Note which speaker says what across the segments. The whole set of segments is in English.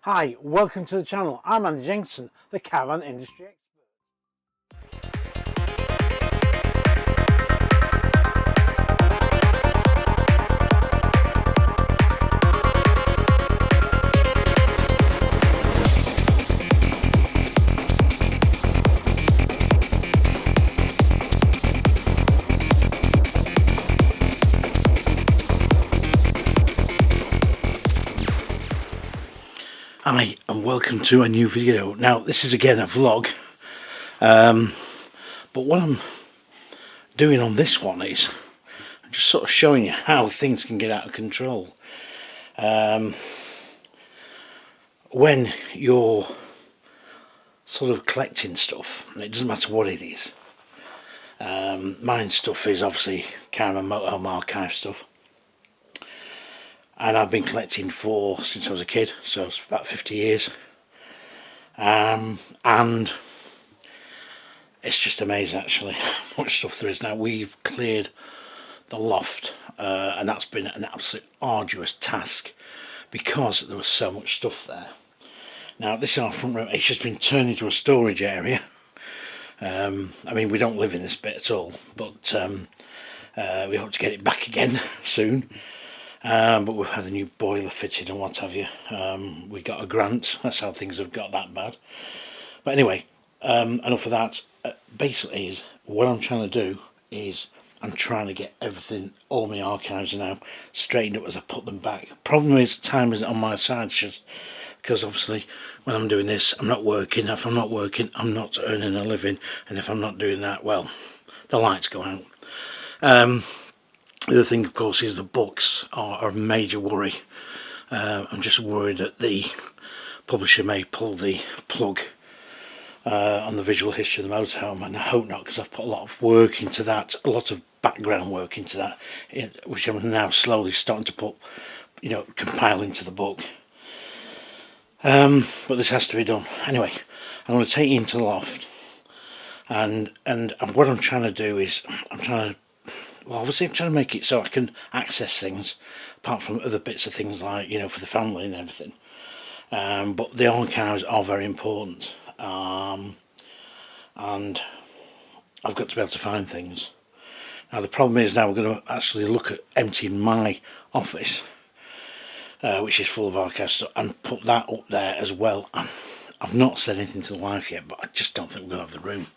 Speaker 1: Hi, welcome to the channel. I'm Andy Jenkinson, the caravan industry expert. Hi, and welcome to a new video. Now, this is again a vlog, but what I'm doing on this one is I'm just sort of showing you how things can get out of control. When you're sort of collecting stuff, and it doesn't matter what it is. Mine stuff is obviously Caravan motorhome archive stuff, and I've been collecting since I was a kid, so it's about 50 years. And it's just amazing actually how much stuff there is now. We've cleared the loft, and that's been an absolute arduous task because there was so much stuff there. Now this is our front room. It's just been turned into a storage area. I mean, we don't live in this bit at all, but we hope to get it back again soon. But we've had a new boiler fitted and what have you. We got a grant, that's how things have got that bad. But anyway, enough of that. Basically, is what I'm trying to do is I'm trying to get everything, all my archives are now straightened up as I put them back. Problem is, time isn't on my side, because obviously when I'm doing this, I'm not working. If I'm not working, I'm not earning a living, and if I'm not doing that, well, the lights go out. The other thing, of course, is the books are a major worry. I'm just worried that the publisher may pull the plug on the visual history of the motorhome, and I hope not, because I've put a lot of work into that, a lot of background work into that, which I'm now slowly starting to put, compile into the book. But this has to be done. Anyway, I'm going to take you into the loft, and what I'm trying to do is, obviously I'm trying to make it so I can access things, apart from other bits of things like, for the family and everything. But the archives are very important, and I've got to be able to find things. Now the problem is, now we're going to actually look at emptying my office, which is full of archives stuff, and put that up there as well. I've not said anything to the wife yet, but I just don't think we're going to have the room.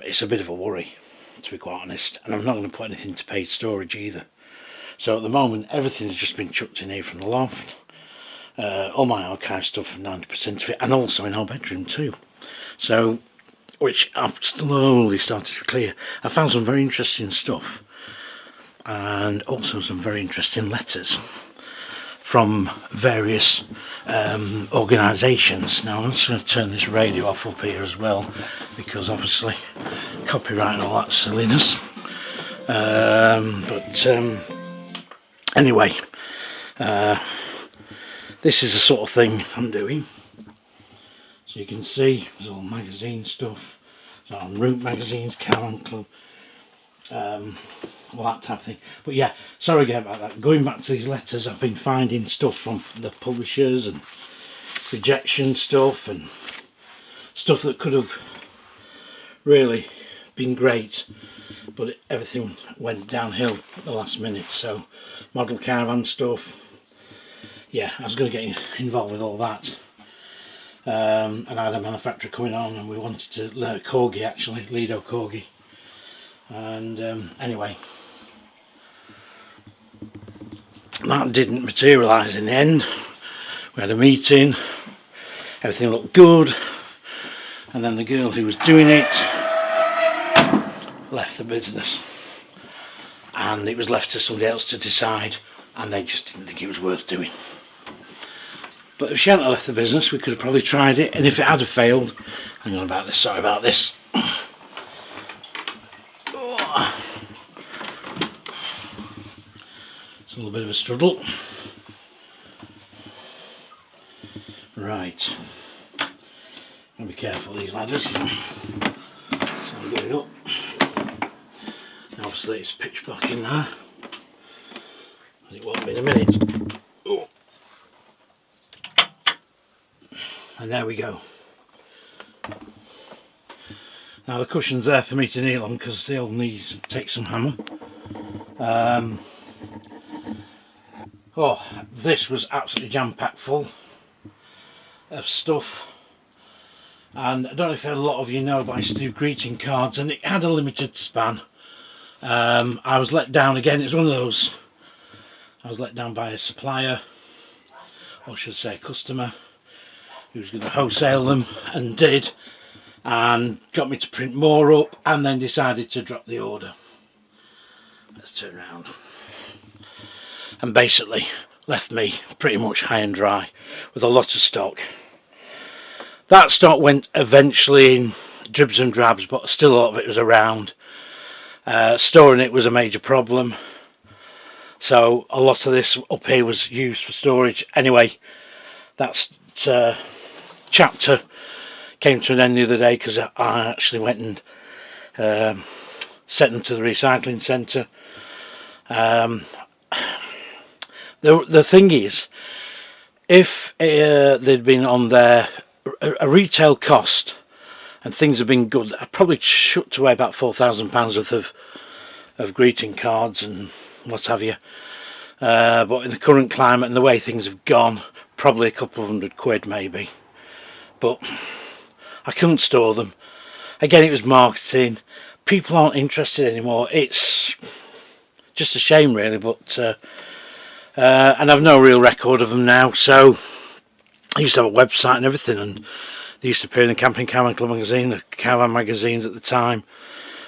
Speaker 1: It's a bit of a worry, to be quite honest, and I'm not going to put anything to paid storage either. So at the moment everything's just been chucked in here from the loft, all my archive stuff, 90% of it, and also in our bedroom too, so which I've slowly started to clear. I found some very interesting stuff, and also some very interesting letters from various organisations. Now I'm just going to turn this radio off up here as well, because obviously copyright and all that silliness. Anyway, this is the sort of thing I'm doing. So you can see there's all magazine stuff, so on Route magazines, Caravan Club, all that type of thing. But yeah, sorry again about that. Going back to these letters, I've been finding stuff from the publishers and rejection stuff and stuff that could have really been great, but everything went downhill at the last minute. So model caravan stuff, yeah, I was going to get involved with all that. And I had a manufacturer coming on, and we wanted to learn Corgi, actually, Lido Corgi. And anyway, that didn't materialise in the end. We had a meeting, everything looked good, and then the girl who was doing it left the business, and it was left to somebody else to decide, and they just didn't think it was worth doing. But if she hadn't left the business, we could have probably tried it, and if it had have failed, hang on about this, sorry about this. It's a little bit of a struggle. Right, I'll be careful with these ladders. So I'll get it up. Obviously it's pitch black in there, and it won't be in a minute. Oh. And there we go. Now the cushion's there for me to kneel on because they'll need to take some hammer. Oh, this was absolutely jam-packed full of stuff. And I don't know if a lot of you know, but I used to do greeting cards and it had a limited span. I was let down again. It was one of those. I was let down by a supplier, or should I say a customer, who was going to wholesale them and did, and got me to print more up and then decided to drop the order. Let's turn around. And basically left me pretty much high and dry with a lot of stock. That stock went eventually in dribs and drabs, but still a lot of it was around. Storing it was a major problem, so a lot of this up here was used for storage. Anyway, that chapter came to an end the other day because I actually went and sent them to the recycling centre. The thing is, if they'd been on their a retail cost and things have been good, I probably chucked away about £4,000 worth of greeting cards and what have you. But in the current climate and the way things have gone, probably a couple of £100 maybe. But I couldn't store them. Again, it was marketing. People aren't interested anymore. It's just a shame really, but and I've no real record of them now. So I used to have a website and everything, and they used to appear in the Camping Caravan Club magazine, the Caravan magazines at the time,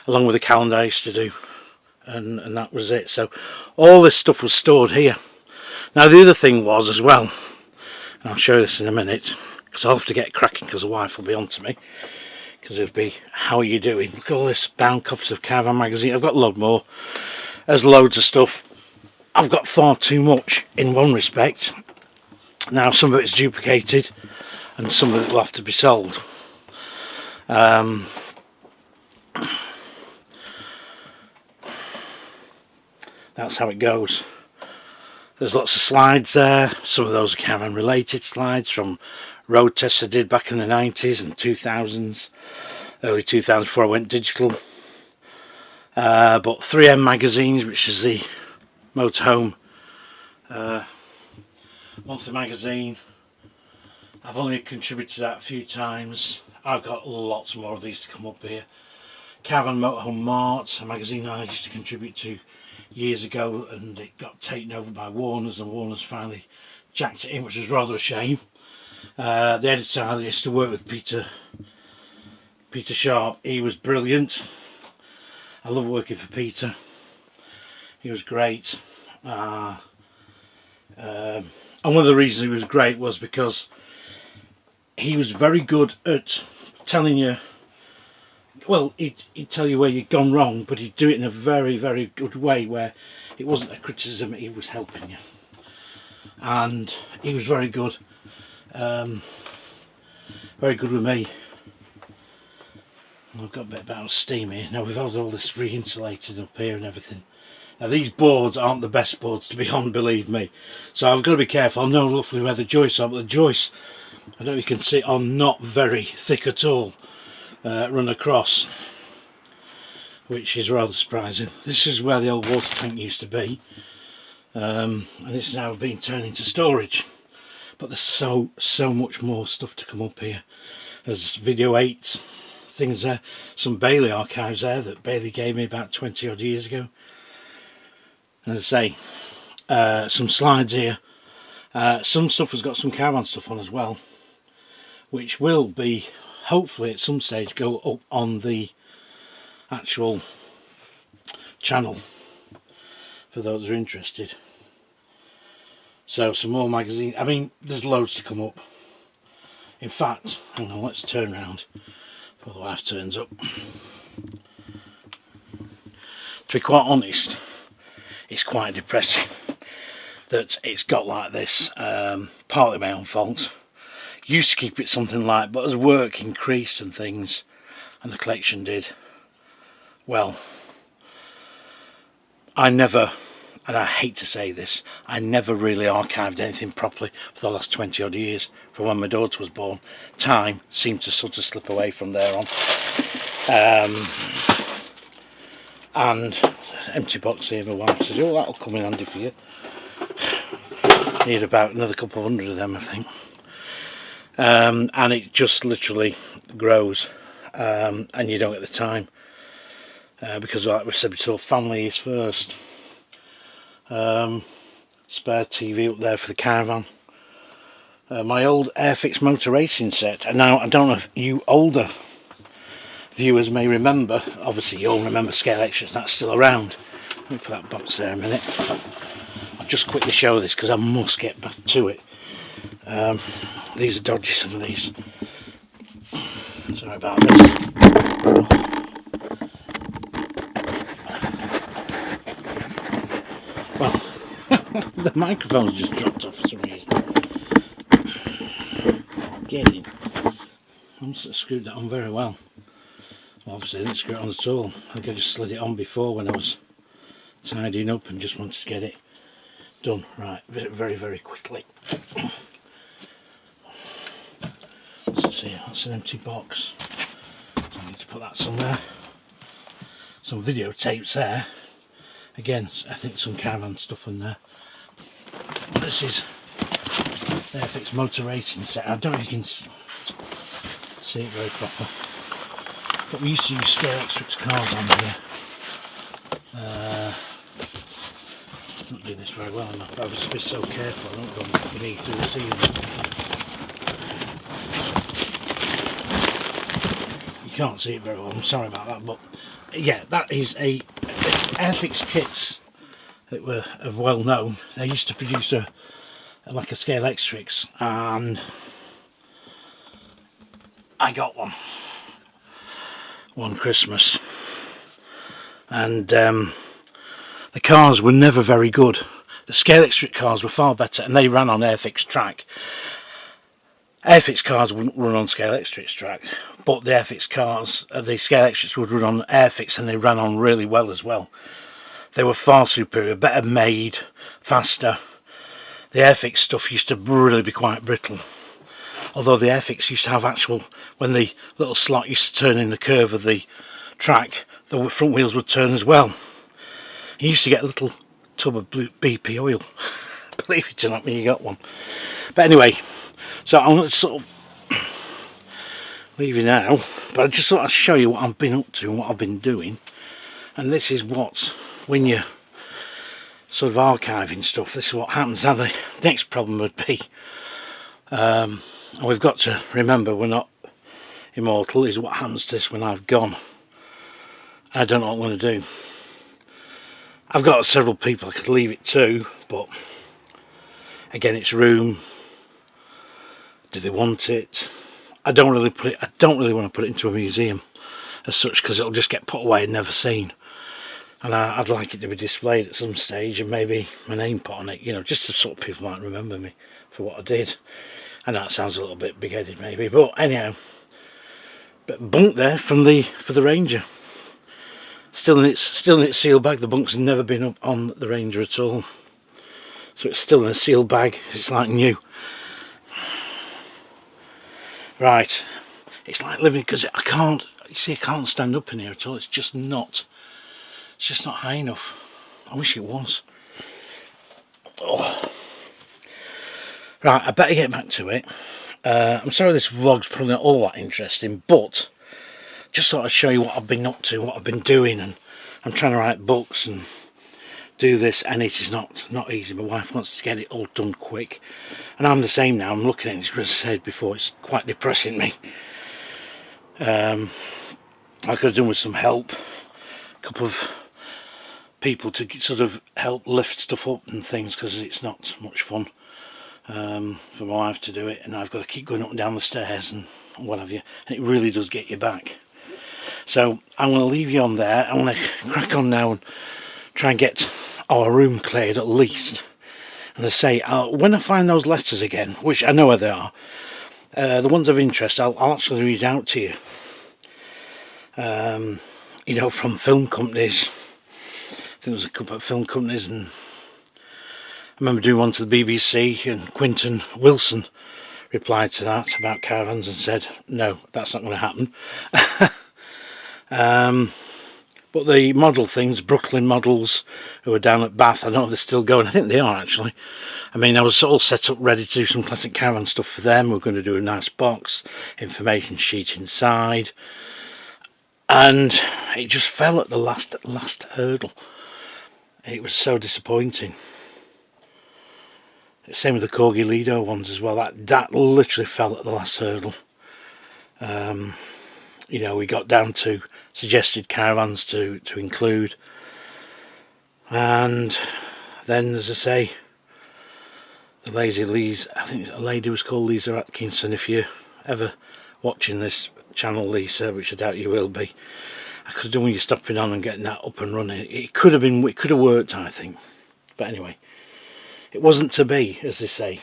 Speaker 1: along with the calendar I used to do, and that was it. So all this stuff was stored here. Now the other thing was as well, and I'll show you this in a minute, because I'll have to get cracking because the wife will be on to me, because it'll be, how are you doing? Look at all this bound copies of Caravan magazine. I've got a lot more. There's loads of stuff. I've got far too much in one respect. Now some of it's duplicated and some of it will have to be sold. That's how it goes. There's lots of slides there. Some of those are Caravan related slides from road tests I did back in the 90s and 2000s, early 2000s before I went digital. But 3M magazines, which is the motorhome monthly magazine. I've only contributed to that a few times. I've got lots more of these to come up here. Caravan Motorhome Mart, a magazine I used to contribute to years ago, and it got taken over by Warner's, and Warner's finally jacked it in, which was rather a shame. The editor I used to work with, Peter Sharp, he was brilliant. I love working for Peter. He was great. And one of the reasons he was great was because he was very good at telling you, well, he'd tell you where you'd gone wrong, but he'd do it in a very, very good way where it wasn't a criticism, he was helping you. And he was very good with me. I've got a bit of steam here. Now we've had all this re-insulated up here and everything. Now these boards aren't the best boards to be on, believe me. So I've got to be careful. I know roughly where the joists are, but the joists, I don't know if you can see, are not very thick at all. Run across, which is rather surprising. This is where the old water tank used to be, and it's now been turned into storage. But there's so much more stuff to come up here. There's video 8 things there, some Bailey archives there that Bailey gave me about 20 odd years ago. As I say, some slides here. Some stuff has got some Caravan stuff on as well, which will be hopefully at some stage go up on the actual channel for those who are interested. So some more magazines. I mean, there's loads to come up. In fact, hang on, let's turn around before the wife turns up. To be quite honest, it's quite depressing that it's got like this. Partly my own fault. Used to keep it something like, but as work increased and things, and the collection did, well, I never and I hate to say this, I never really archived anything properly for the last 20 odd years from when my daughter was born. Time seemed to sort of slip away from there on. And empty box here, my wife says, oh, that'll come in handy for you. Need about another couple of hundred of them, I think. And it just literally grows, and you don't get the time, because like we said before, family is first. Spare TV up there for the Caravan. My old Airfix motor racing set, and now I don't know if you older viewers may remember, obviously you all remember Scale Extras, that's still around. Let me put that box there a minute. I'll just quickly show this because I must get back to it. These are dodgy, some of these. Sorry about this. Well, the microphone's just dropped off for some reason. Getting. I must have screwed that on very well. Obviously I didn't screw it on at all. I think I just slid it on before when I was tidying up and just wanted to get it done. Right, very, very quickly. Let's see, that's an empty box. So I need to put that somewhere. Some videotapes there. Again, I think some Caravan stuff in there. This is the Airfix motor racing set. I don't know if you can see it very proper. But we used to use Scale Extras cars on here. Not doing this very well, I was just so careful I don't go beneath through the ceiling. You can't see it very well, I'm sorry about that, but yeah, that is a Airfix kits that were well known. They used to produce like a Scale Extras, and I got one Christmas, and the cars were never very good. The Scale Extra cars were far better, and they ran on Airfix track. Airfix cars wouldn't run on Scale Extra track, but the Airfix cars, the Scale Extras would run on Airfix, and they ran on really well as well. They were far superior, better made, faster. The Airfix stuff used to really be quite brittle. Although the Airfix used to have actual, when the little slot used to turn in the curve of the track, the front wheels would turn as well. You used to get a little tub of BP oil, believe it or not, when you got one. But anyway, so I'm going to sort of leave you now, but I just thought I'd show you what I've been up to and what I've been doing. And this is what, when you're sort of archiving stuff, this is what happens. Now the next problem would be, and we've got to remember we're not immortal, is what happens to this when I've gone. I don't know what I'm going to do. I've got several people I could leave it to, but again, it's room. Do they want it? I don't really want to put it into a museum as such, because it'll just get put away and never seen. And I'd like it to be displayed at some stage, and maybe my name put on it, you know, just so sort of people might remember me for what I did. I know that sounds a little bit big-headed maybe, but anyhow, but bunk there for the Ranger. Still in its sealed bag. The bunk's never been up on the Ranger at all, so it's still in a sealed bag. It's like new. Right, it's like living, because I can't. You see, I can't stand up in here at all. It's just not high enough. I wish it was. Oh. Right, I better get back to it. I'm sorry this vlog's probably not all that interesting, but just thought I'd show you what I've been up to, what I've been doing, and I'm trying to write books and do this, and it is not easy. My wife wants to get it all done quick, and I'm the same now. I'm looking at it, as I said before, it's quite depressing me. I could have done with some help, a couple of people to sort of help lift stuff up and things, because it's not much fun for my wife to do it, and I've got to keep going up and down the stairs and what have you, and it really does get you back. So I'm going to leave you on there. I'm going to crack on now and try and get our room cleared at least. And I say, when I find those letters again, which I know where they are, the ones of interest, I'll actually read out to you. You know, from film companies. I think there's a couple of film companies and remember doing one to the BBC, and Quinton Wilson replied to that about caravans and said, no, that's not going to happen. But the model things, Brooklyn models who are down at Bath, I don't know if they're still going. I think they are, actually. I mean, I was all set up ready to do some classic caravan stuff for them. We're going to do a nice box, information sheet inside, and it just fell at the last hurdle. It was so disappointing. Same with the Corgi Lido ones as well. That literally fell at the last hurdle. You know, we got down to suggested caravans to include, and then, as I say, the Lazy Lee's, I think a lady was called Lisa Atkinson. If you're ever watching this channel, Lisa, which I doubt you will be, I could have done with you stopping on and getting that up and running. It could have worked, I think. But anyway, it wasn't to be, as they say.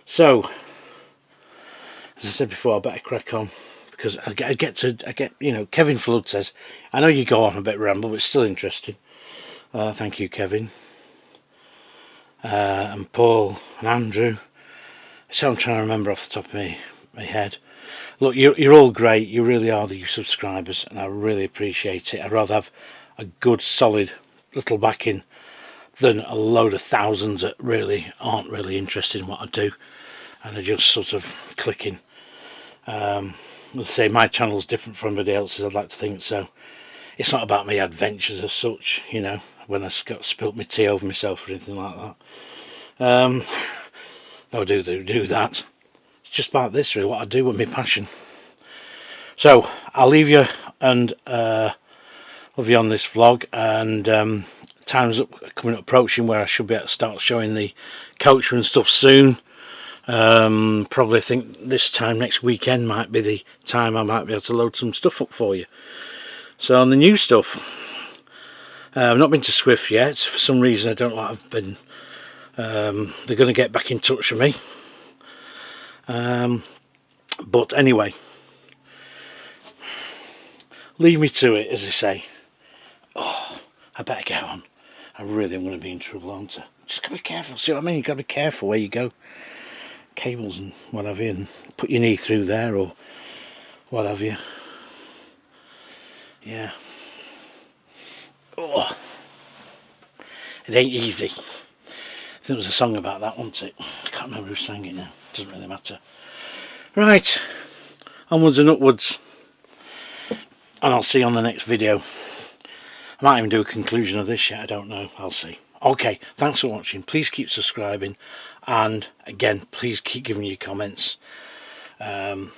Speaker 1: So, as I said before, I better crack on, because I get, you know, Kevin Flood says, I know you go on a bit ramble, but it's still interesting. Thank you, Kevin. And Paul and Andrew. So I'm trying to remember off the top of my head. Look, you're all great. You really are, the subscribers, and I really appreciate it. I'd rather have a good, solid little backing than a load of thousands that really aren't really interested in what I do and are just sort of clicking. Let's say my channel's different from everybody else's, I'd like to think, so it's not about my adventures as such, you know, when I spilt my tea over myself or anything like that. No, do that. It's just about this, really, what I do with my passion. So I'll leave you and love you on this vlog, and time's coming up, approaching where I should be able to start showing the coach and stuff soon. Probably think this time next weekend might be the time I might be able to load some stuff up for you. So on the new stuff, I've not been to Swift yet. For some reason I don't know what I've been. They're going to get back in touch with me. But anyway, leave me to it, as I say. Oh, I better get on. I really am going to be in trouble, aren't I? Just gotta be careful. See what I mean? You've got to be careful where you go. Cables and what have you, and put your knee through there or what have you. Yeah. Oh, it ain't easy. I think there was a song about that, wasn't it? I can't remember who sang it now. Doesn't really matter. Right, onwards and upwards, and I'll see you on the next video. I might even do a conclusion of this yet, I don't know, I'll see. Okay, thanks for watching. Please keep subscribing, and again, please keep giving your comments. I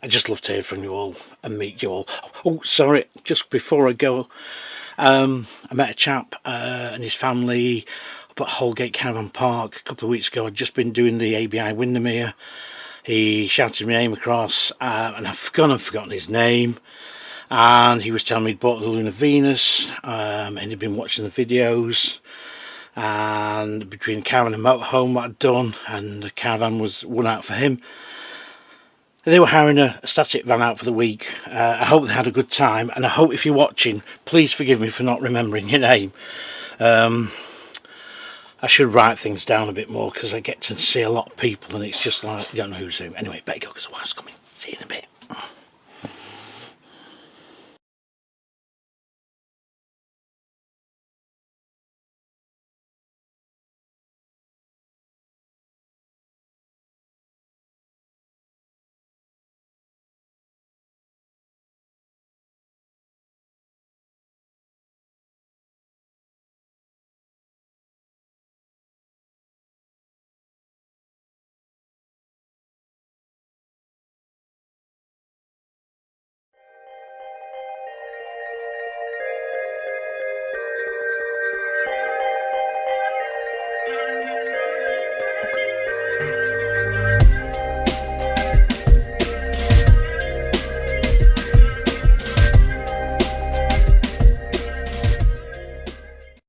Speaker 1: just love to hear from you all and meet you all. Oh, sorry, just before I go, I met a chap and his family up at Holgate Caravan Park a couple of weeks ago. I'd just been doing the ABI Windermere. He shouted my name across, and I've forgotten his name. And he was telling me he'd bought the Lunar Venus, and he'd been watching the videos, and between Caravan and Motorhome what I'd done, and the Caravan was one out for him. They were hiring a static van out for the week. I hope they had a good time, and I hope if you're watching, please forgive me for not remembering your name. I should write things down a bit more, because I get to see a lot of people and it's just like, you don't know who's who. Anyway, better go because the wife's coming. See you in a bit.